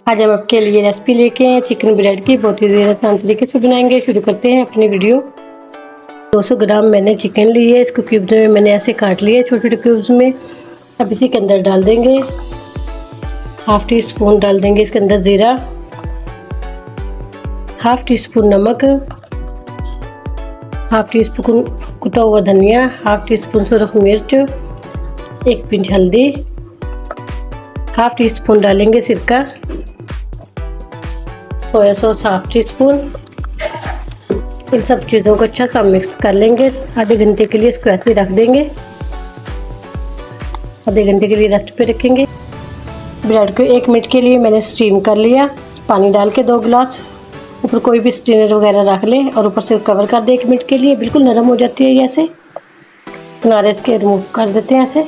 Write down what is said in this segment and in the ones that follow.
आज हम आपके लिए रेसिपी लेके आए चिकन ब्रेड की। बहुत ही ज़्यादा आसान तरीके से बनाएंगे। शुरू करते हैं अपनी वीडियो। 200 ग्राम मैंने चिकन ली है। इसको क्यूब्स में मैंने ऐसे काट लिया है, छोटे छोटे क्यूब्स में। अब इसी के अंदर डाल देंगे हाफ टी स्पून डाल देंगे इसके अंदर ज़ीरा, हाफ टी स्पून नमक, हाफ टी स्पून कुटा हुआ धनिया, हाफ टी स्पून सुरख मिर्च, एक पिंच हल्दी, हाफ टी स्पून डालेंगे सिरका, soya sauce half teaspoon. इन सब चीज़ों को अच्छा सा मिक्स कर लेंगे। आधे घंटे के लिए इसको ऐसे ही रख देंगे। आधे घंटे के लिए रेस्ट पे रखेंगे। ब्रेड को 1 मिनट के लिए मैंने स्टीम कर लिया। पानी डाल के 2 गिलास। ऊपर कोई भी स्टीनर वगैरह रख ले और ऊपर से कवर कर दे 1 मिनट के लिए। बिल्कुल नरम हो जाती है ये ऐसे। किनारे इसके रिमूव कर देते हैं ऐसे।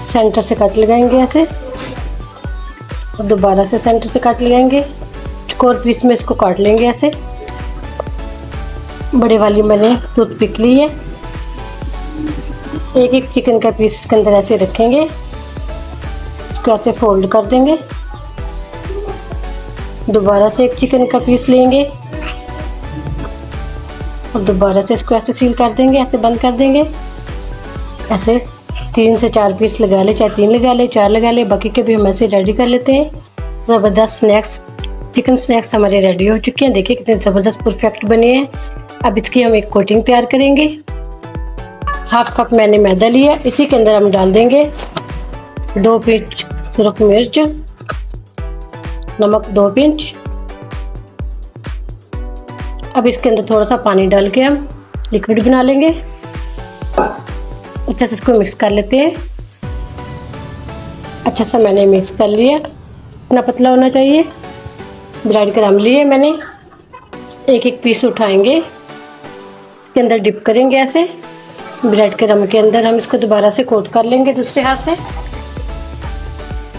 सेंटर से कट लगाएंगे ऐसे और दोबारा से सेंटर से काट लगाएंगे। चौकोर पीस में इसको काट लेंगे ऐसे। बड़े वाली मैंने टूथपिक ली है। एक एक चिकन का पीस इसके अंदर ऐसे रखेंगे। इसको ऐसे फोल्ड कर देंगे। दोबारा से एक चिकन का पीस लेंगे और दोबारा से इसको ऐसे सील कर देंगे, ऐसे बंद कर देंगे। ऐसे 3 से 4 पीस लगा ले, चाहे 3 लगा ले, 4 लगा ले। बाकी के भी हम ऐसे रेडी कर लेते हैं। ज़बरदस्त स्नैक्स, चिकन स्नैक्स हमारे रेडी हो चुके हैं। देखिए कितने ज़बरदस्त परफेक्ट बने हैं। अब इसकी हम एक कोटिंग तैयार करेंगे। हाफ कप मैंने मैदा लिया। इसी के अंदर हम डाल देंगे 2 पिंच सुरख मिर्च, नमक 2 पिंच। अब इसके अंदर थोड़ा सा पानी डाल के हम लिक्विड बना लेंगे। अच्छे से इसको मिक्स कर लेते हैं। अच्छा सा मैंने मिक्स कर लिया। इतना पतला होना चाहिए। ब्रेड क्रम्ब लिए मैंने। एक एक पीस उठाएंगे, इसके अंदर डिप करेंगे ऐसे। ब्रेड क्रम्ब के अंदर हम इसको दोबारा से कोट कर लेंगे दूसरे हाथ से।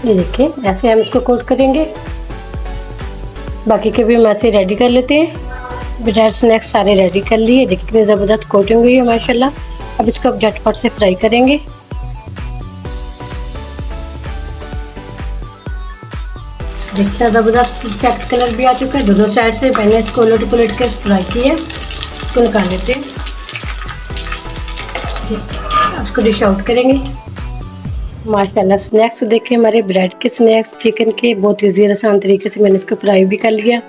ये देखिए ऐसे हम इसको कोट करेंगे। बाकी के भी हम ऐसे रेडी कर लेते हैं। ब्रेड स्नैक्स सारे रेडी कर लिए। देखिए कितनी ज़बरदस्त कोटिंग हुई है माशाल्लाह। अब इसको अब झटपट से फ्राई करेंगे। देखिए ज़बरदस्त परफेक्ट कलर भी आ चुका है। दोनों साइड से मैंने इसको उलट पुलट कर फ्राई किया। इसको निकाल लेते हैं। इसको डिश आउट करेंगे। माशाल्लाह स्नैक्स देखिए हमारे ब्रेड के स्नैक्स चिकन के बहुत ईजी और आसान तरीके से मैंने इसको फ्राई भी कर लिया।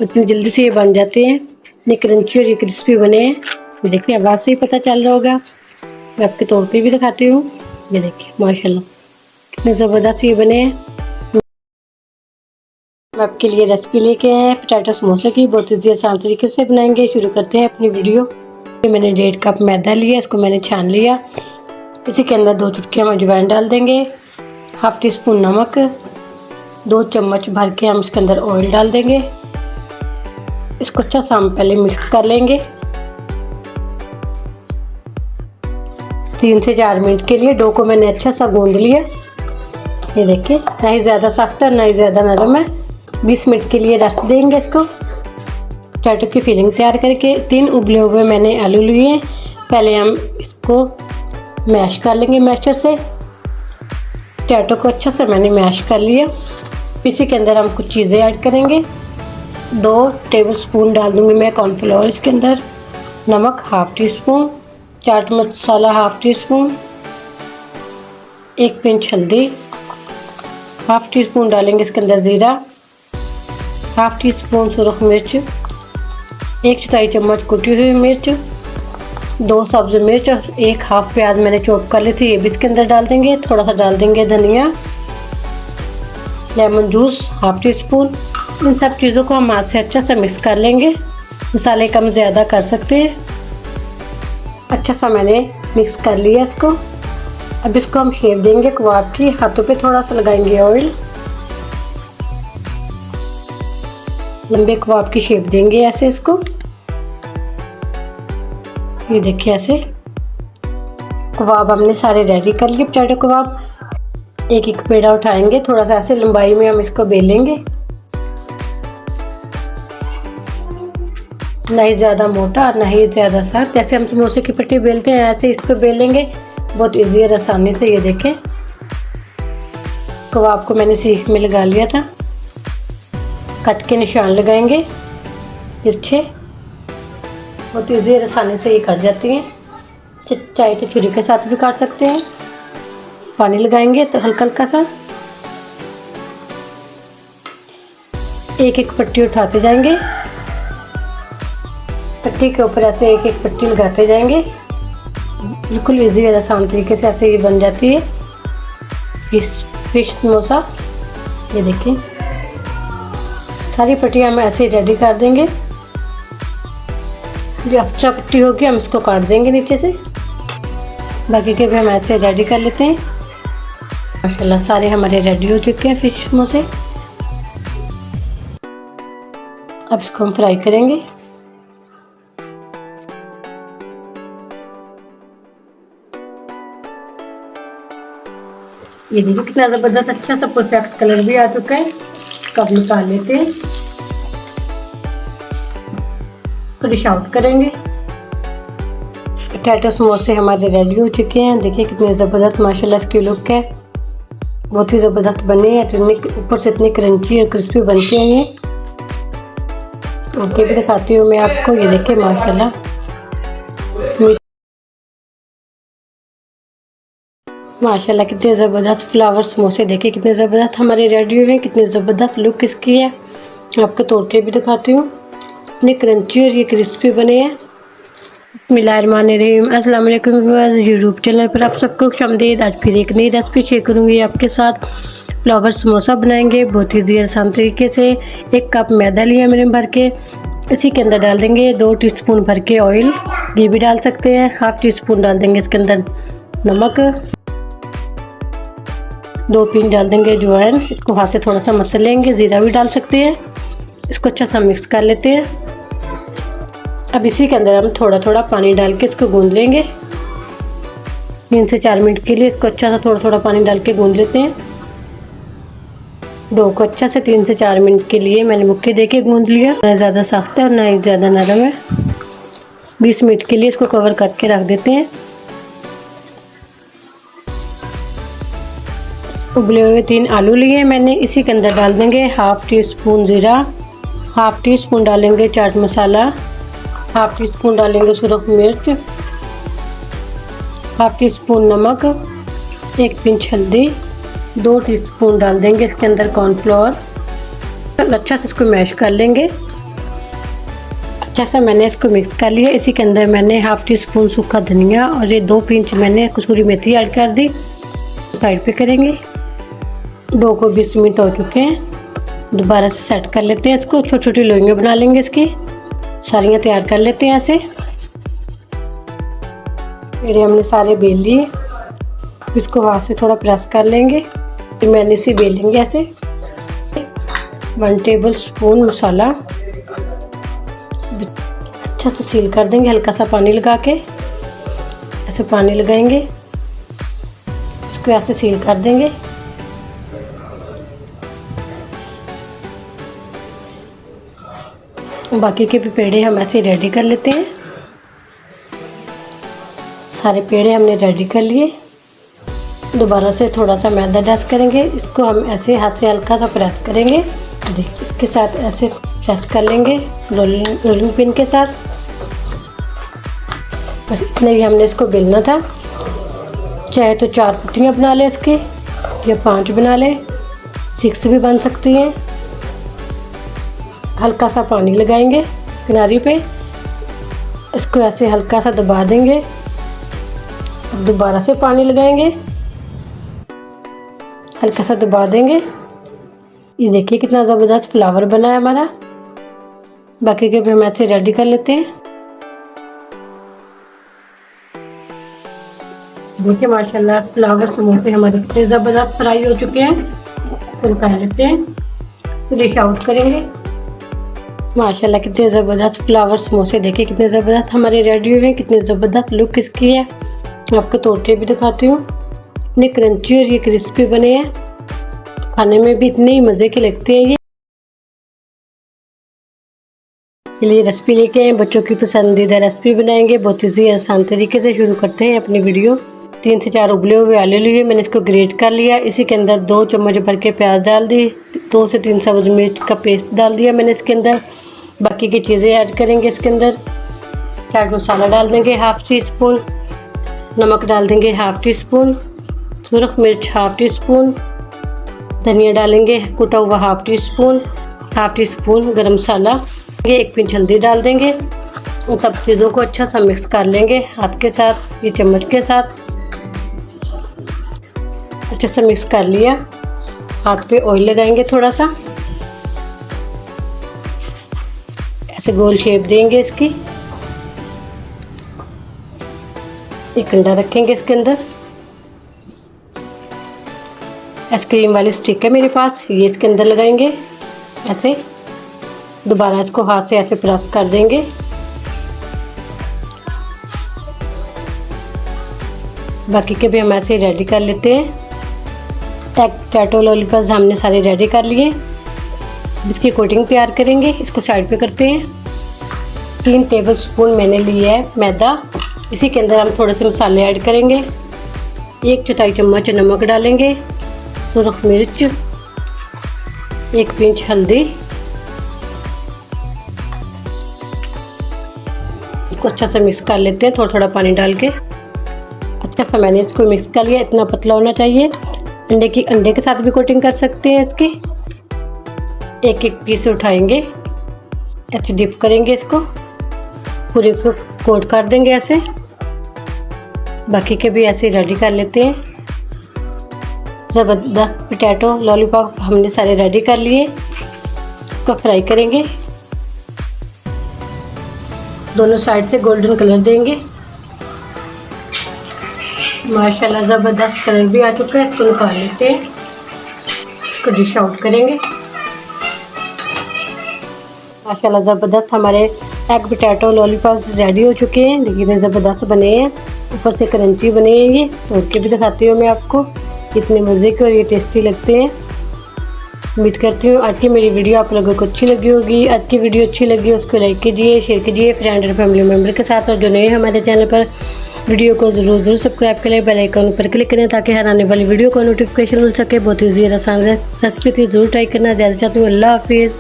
इतनी जल्दी से ये बन जाते हैं। ये क्रंची और ये क्रिस्पी बने हैं। देखिए आवाज़ से ही पता चल रहा होगा। मैं आपके तौर पे भी दिखाती हूँ। ये देखिए माशाल्लाह कितने ज़बरदस्त ये बने हैं। मैं आपके लिए रेसिपी लेके आए हैं पोटैटो समोसे की। बहुत ही आसान तरीके से बनाएंगे। शुरू करते हैं अपनी वीडियो। मैंने 1.5 कप मैदा लिया। इसको मैंने छान लिया। इसी के अंदर 2 चुटकियाँ हम अजवाइन डाल देंगे, हाफ टी स्पून नमक, 2 चम्मच भर के हम इसके अंदर ऑयल डाल देंगे। इसको अच्छा सा हम पहले मिक्स कर लेंगे। 3 से 4 मिनट के लिए डो को मैंने अच्छा सा गूंद लिया। ये देखिए ना ही ज़्यादा सख्त है ना ही ज़्यादा नरम है। 20 मिनट के लिए रेस्ट देंगे इसको। पोटैटो की फिलिंग तैयार करके 3 उबले हुए मैंने आलू लिए हैं। पहले हम इसको मैश कर लेंगे मैशर से। पोटैटो को अच्छा से मैंने मैश कर लिया। इसी के अंदर हम कुछ चीज़ें ऐड करेंगे। 2 टेबलस्पून डाल दूँगी मैं कॉर्नफ्लोर इसके अंदर, नमक half tea spoon, chaat masala half tea spoon, 1 pinch हल्दी, हाफ टी स्पून डालेंगे इसके अंदर ज़ीरा, हाफ टी स्पून सुरख मिर्च, 1/4 चम्मच कुटी हुई मिर्च, 2 सब्ज़ मिर्च और 1 हाफ प्याज मैंने चॉप कर ली थी। ये भी इसके अंदर डाल देंगे। थोड़ा सा डाल देंगे धनिया, lemon juice half teaspoon. इन सब चीज़ों को हम हाथ से अच्छा सा मिक्स कर लेंगे। मसाले कम ज़्यादा कर सकते हैं। अच्छा सा मैंने मिक्स कर लिया इसको। अब इसको हम शेप देंगे कबाब की। हाथों पे थोड़ा सा लगाएंगे ऑयल। लंबे कबाब की शेप देंगे ऐसे इसको। ये देखिए ऐसे कबाब हमने सारे रेडी कर लिए। पोटैटो कबाब एक एक पेड़ा उठाएंगे। थोड़ा सा ऐसे लंबाई में हम इसको बेलेंगे। ना ही ज़्यादा मोटा और ना ही ज़्यादा सख्त। जैसे हम समोसे की पट्टी बेलते हैं ऐसे इस पर बेलेंगे। बहुत ईजी और आसानी से। ये देखें कबाब को मैंने सीख में लगा लिया था। कट के निशान लगाएंगे तिरछे, बहुत ईजी और आसानी से ये कट जाती हैं। चाहे तो छुरी के साथ भी काट सकते हैं। पानी लगाएंगे तो हल्का हल्का सा, एक एक पट्टी उठाते जाएंगे, पट्टी के ऊपर ऐसे एक एक पट्टी लगाते जाएंगे। बिल्कुल इजी और आसान तरीके से ऐसे ये बन जाती है फिश समोसा। ये देखिए सारी पट्टियाँ हम ऐसे रेडी कर देंगे। जो एक्स्ट्रा पट्टी होगी हम इसको काट देंगे नीचे से। बाकी के भी हम ऐसे रेडी कर लेते हैं। माशाल्लाह सारे हमारे रेडी हो चुके हैं फिश समोसे। अब इसको हम फ्राई करेंगे। ये देखिए कितना ज़बरदस्त अच्छा सा परफेक्ट कलर भी आ चुका है। इसको अब निकाल लेते हैं, इसको डिश आउट करेंगे। पोटैटो समोसे हमारे रेडी हो चुके हैं। देखिए कितने ज़बरदस्त माशाल्लाह इसकी लुक है, बहुत ही ज़बरदस्त बने हैं। ऊपर से इतनी क्रंची और क्रिस्पी बनते हैं ये। ओके भी दिखाती हूँ मैं आपको। ये देखिए माशाल्लाह माशाल्लाह कितने ज़बरदस्त फ्लावर समोसे देखिए कितने ज़बरदस्त हमारे रेडी हुए हैं। कितनी ज़बरदस्त लुक इसकी है। आपको तोड़ के भी दिखाती हूँ। इतने क्रंची और ये क्रिस्पी बने हैं। बिस्मिल्लाहिर्रहमानिर्रहीम। अस्सलाम वालेकुम यूट्यूब चैनल पर आप सबको खुशामदीद। आज फिर एक नई रेसिपी शेयर करूँगी आपके साथ। फ्लावर समोसा बनाएंगे बहुत ही आसान तरीके से। 1 कप मैदा लिया मैंने भर के, इसी के अंदर डाल देंगे 2 टीस्पून भर के ऑयल, घी भी डाल सकते हैं। 1/2 टीस्पून डाल देंगे इसके अंदर नमक, 2 पिंच डाल देंगे अजवाइन। इसको हाथ से थोड़ा सा मसल लेंगे। ज़ीरा भी डाल सकते हैं। इसको अच्छा सा मिक्स कर लेते हैं। अब इसी के अंदर हम थोड़ा थोड़ा पानी डाल के इसको गूंद लेंगे। 3 से 4 मिनट के लिए इसको अच्छा सा थोड़ा थोड़ा पानी डाल के गूंद लेते हैं। डो को अच्छा से 3 से 4 मिनट के लिए मैंने मुक्के दे के गूंद लिया। ना ज़्यादा सख्त है और ना ही ज़्यादा नरम है। 20 मिनट के लिए इसको कवर करके रख देते हैं। उबले हुए 3 आलू लिए मैंने, इसी के अंदर डाल देंगे 1/2 टीस्पून ज़ीरा, 1/2 टीस्पून डालेंगे चाट मसाला, 1/2 टीस्पून डालेंगे सुरख मिर्च, 1/2 टीस्पून नमक, 1 पिंच हल्दी, 2 टीस्पून डाल देंगे इसके अंदर कॉर्नफ्लोर। अच्छा से इसको मैश कर लेंगे। अच्छा सा मैंने इसको मिक्स कर लिया। इसी के अंदर मैंने 1/2 टीस्पून सूखा धनिया और ये 2 पिंच मैंने कसूरी मेथी ऐड कर दी। साइड पे करेंगे। डो को 20 मिनट हो चुके हैं। दोबारा से सेट कर लेते हैं इसको। छोटी छोटी लोइयां बना लेंगे इसकी। सारियां तैयार कर लेते हैं ऐसे। पेड़े हमने सारे बेल लिए। इसको हाथ से थोड़ा प्रेस कर लेंगे। फिर मैंने इसे बेल लेंगे ऐसे। 1 टेबल स्पून मसाला अच्छा से सील कर देंगे हल्का सा पानी लगा के। ऐसे पानी लगाएंगे, इसको ऐसे सील कर देंगे। बाकी के भी पेड़े हम ऐसे रेडी कर लेते हैं। सारे पेड़े हमने रेडी कर लिए। दोबारा से थोड़ा सा मैदा डस्ट करेंगे। इसको हम ऐसे हाथ से हल्का सा प्रेस करेंगे। देखिए इसके साथ ऐसे प्रेस कर लेंगे रोलिंग पिन के साथ। बस इतने ही हमने इसको बेलना था। चाहे तो 4 पट्टियाँ बना लें इसकी या 5 बना लें, 6 भी बन सकती हैं। हल्का सा पानी लगाएंगे किनारी पे, इसको ऐसे हल्का सा दबा देंगे। दोबारा से पानी लगाएंगे, हल्का सा दबा देंगे। ये देखिए कितना ज़बरदस्त फ्लावर बना है हमारा। बाकी के भी हम ऐसे रेडी कर लेते हैं। देखिए माशाल्लाह फ्लावर समोसे हमारे कितने ज़बरदस्त फ्राई हो चुके हैं। फिर निकाल लेते हैं, फिर डिश आउट करेंगे। माशाल्लाह कितने ज़बरदस्त फ्लावर समोसे देखिए कितने ज़बरदस्त हमारे रेडी हुए हैं। कितने ज़बरदस्त लुक इसकी है। मैं आपको तोड़ के भी दिखाती हूँ। इतने क्रंची और ये क्रिस्पी बने हैं, खाने में भी इतने ही मज़े के लगते हैं। ये रेसिपी लेके आए, बच्चों की पसंदीदा रेसिपी बनाएंगे। बहुत ही आसान तरीके से शुरू करते हैं अपनी वीडियो। 3 से 4 उबले हुए आलू लिए, मैंने इसको ग्रेट कर लिया। इसी के अंदर 2 चम्मच भर के प्याज डाल दी, 2 से 3 सब्ज़ मिर्च का पेस्ट डाल दिया मैंने इसके अंदर। बाकी की चीज़ें ऐड करेंगे इसके अंदर। चाट मसाला डाल देंगे ½ टी स्पून, नमक डाल देंगे ½ टी स्पून, सुरख मिर्च ½ टी स्पून, धनिया डालेंगे कुटा हुआ ½ टी स्पून, ½ टी स्पून गरम मसाला, 1 पिंच हल्दी डाल देंगे। उन सब चीज़ों को अच्छा सा मिक्स कर लेंगे हाथ के साथ, ये चम्मच के साथ अच्छे से मिक्स कर लिया। हाथ पे ऑयल लगाएंगे थोड़ा सा, ऐसे गोल शेप देंगे इसकी। एक अंडा रखेंगे इसके अंदर। आइसक्रीम वाली स्टिक है मेरे पास, ये इसके अंदर लगाएंगे ऐसे। दोबारा इसको हाथ से ऐसे प्रेस कर देंगे। बाकी के भी हम ऐसे रेडी कर लेते हैं। एग पोटैटो लॉलीपॉप्स हमने सारे रेडी कर लिए। इसकी कोटिंग तैयार करेंगे, इसको साइड पे करते हैं। 3 टेबल स्पून मैंने लिया है मैदा, इसी के अंदर हम थोड़े से मसाले ऐड करेंगे। 1/4 चम्मच नमक डालेंगे, सुरख मिर्च, 1 पिंच हल्दी। इसको अच्छा से मिक्स कर लेते हैं थोड़ा थोड़ा पानी डाल के। अच्छा सा मैंने इसको मिक्स कर लिया, इतना पतला होना चाहिए। अंडे के साथ भी कोटिंग कर सकते हैं इसकी। एक एक पीस उठाएंगे, ऐसे डिप करेंगे इसको, पूरे को कोट कर देंगे ऐसे। बाकी के भी ऐसे रेडी कर लेते हैं। ज़बरदस्त पोटैटो लॉलीपॉप हमने सारे रेडी कर लिए। इसको फ्राई करेंगे, दोनों साइड से गोल्डन कलर देंगे। माशाल्लाह ज़बरदस्त कलर भी आ चुका है। इसको निकाल लेते हैं, इसको डिश आउट करेंगे। माशाल्लाह ज़बरदस्त हमारे एग पोटैटो लॉलीपॉप्स रेडी हो चुके हैं। देखिए ज़बरदस्त बने हैं, ऊपर से क्रंची बने हैं। ये तोड़ के भी दिखाती हूँ मैं आपको, कितने मज़े के और ये टेस्टी लगते हैं। उम्मीद करती हूँ आज की मेरी वीडियो आप लोगों को अच्छी लगी होगी। आज की वीडियो अच्छी लगी उसको लाइक कीजिए, शेयर कीजिए फ्रेंड और फैमिली मेम्बर के साथ। और जो नए हमारे चैनल पर, वीडियो को ज़रूर सब्सक्राइब करें, बेल आइकन पर क्लिक करें ताकि हर आने वाली वीडियो को नोटिफिकेशन मिल सके। बहुत ईजी आसान रेसिपी थी, ज़रूर ट्राई करना। जैसे चाहती हूँ। अल्लाह हाफिज़।